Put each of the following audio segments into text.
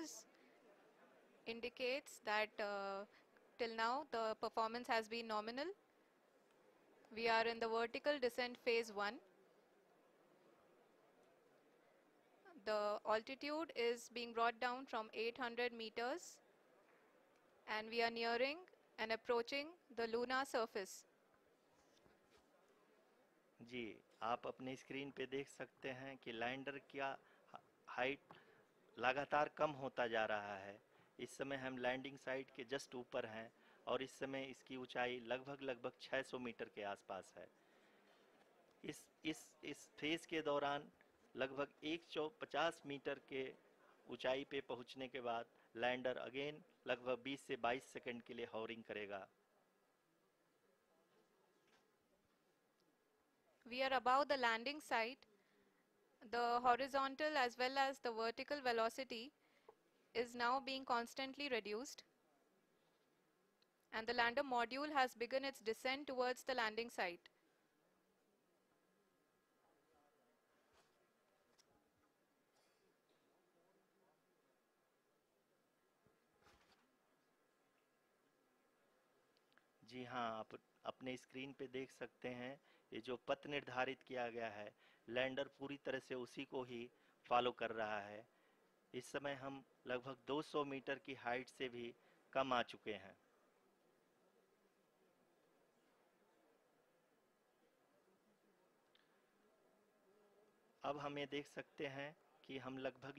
cameras indicates that till now the performance has been nominal. We are in the vertical descent phase 1. The altitude is being brought down from 800 meters and we are nearing and approaching the lunar surface. जी, आप अपने screen पे देख सकते हैं कि lander का height लगातार कम होता जा रहा है। इस समय हम लैंडिंग साइट के जस्ट ऊपर हैं और इस समय इसकी ऊंचाई लगभग 600 मीटर के आसपास है। इस फेज के दौरान लगभग 150 मीटर के ऊंचाई पे पहुंचने के बाद लैंडर अगेन लगभग 20 से 22 सेकंड के लिए हॉवरिंग करेगा। We are above the landing site. The horizontal as well as the vertical velocity is now being constantly reduced. And the lander module has begun its descent towards the landing site. जी हाँ, आप अपने screen पे देख सकते हैं ये जो पथ निर्धारित किया गया है, लैंडर पूरी तरह से उसी को ही फॉलो कर रहा है। इस समय हम लगभग 200 मीटर की हाइट से भी कम आ चुके हैं। अब हम ये देख सकते हैं कि हम लगभग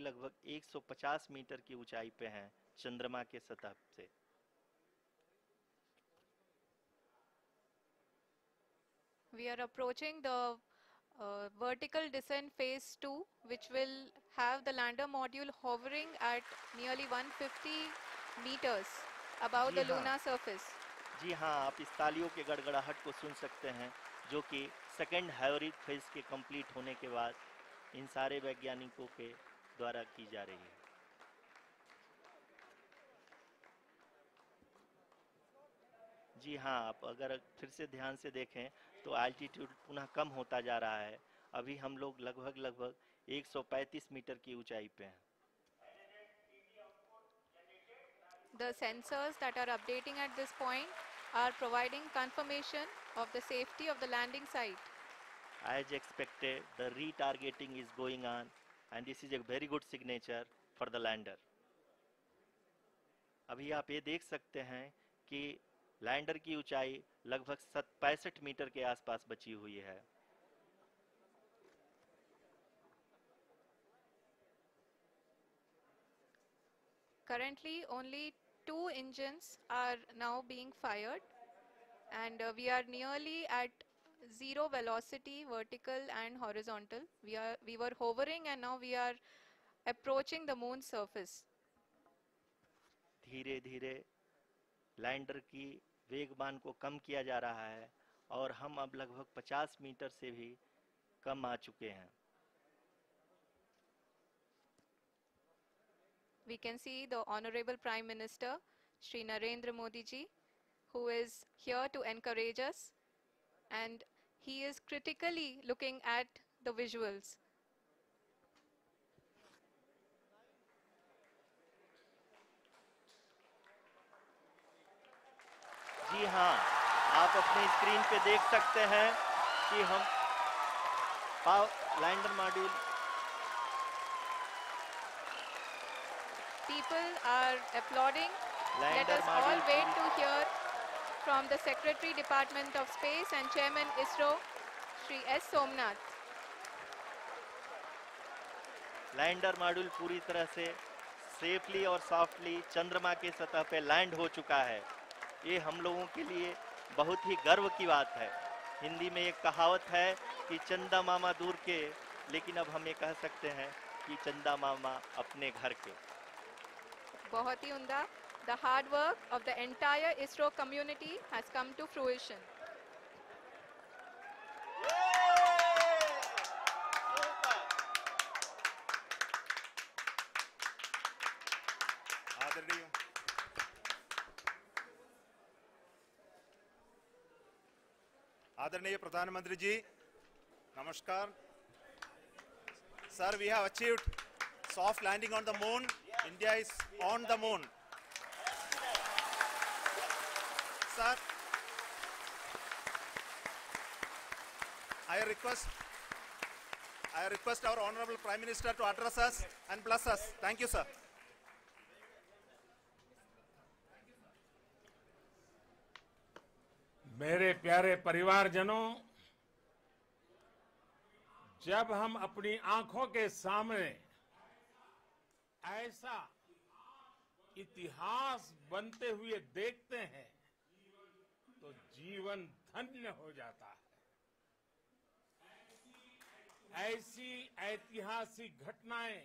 150 मीटर की ऊंचाई पे हैं चंद्रमा के सतह से। We are approaching the vertical descent phase 2, which will have the lander module hovering at nearly 150 meters above the lunar surface. जी हाँ, आप इस तालियों के गड़गड़ाहट को सुन सकते हैं जो कि सेकंड हैवरिक फेज के कंप्लीट होने के बाद इन सारे वैज्ञानिकों के द्वारा की जा रही है। जी हाँ, आप अगर फिर से ध्यान से देखें तो एल्टीट्यूड पुनः कम होता जा रहा है। अभी हम लोग लगभग 135 मीटर की ऊंचाई पे हैं। The sensors that are updating at this point are providing confirmation of the safety of the landing site. As expected, the retargeting is going on and this is a very good signature for the lander. अभी आप ये देख सकते हैं कि lander की ऊंचाई लगभग 65 मीटर के आसपास बची हुई है। Currently, only 2 engines are now being fired, and we are nearly at zero velocity, vertical and horizontal. We were hovering, and now we are approaching the moon's surface. धीरे धीरे लैंडर की वेगमान को कम किया जा रहा है और हम अब लगभग 50 मीटर से भी कम आ चुके हैं। We can see the Honorable Prime Minister, Shri Narendra Modi ji, who is here to encourage us, and he is critically looking at the visuals. जी हाँ, आप अपनी स्क्रीन पे देख सकते हैं कि हम lander module People are applauding. Let us all wait to hear from the Secretary Department of Space and Chairman ISRO, Shri S. Somnath. Lander module पूरी तरह से सेफली और सॉफ्टली चंद्रमा के सतह पे लैंड हो चुका है। ये हम लोगों के लिए बहुत ही गर्व की बात है। हिंदी में एक कहावत है कि चंदा मामा दूर के, लेकिन अब हम ये कह सकते हैं कि चंदा मामा अपने घर के। बहुत ही उम्दा. The hard work of the entire ISRO community has come to fruition. आदरणीय प्रधानमंत्री जी, नमस्कार. Sir, we have achieved soft landing on the moon India is on the moon. Sir, I request our Honorable Prime Minister to address us and bless us. Thank you, sir. मेरे प्यारे परिवारजनों, जब हम अपनी आंखों के सामने ऐसा इतिहास बनते हुए देखते हैं तो जीवन धन्य हो जाता है। ऐसी ऐतिहासिक घटनाएं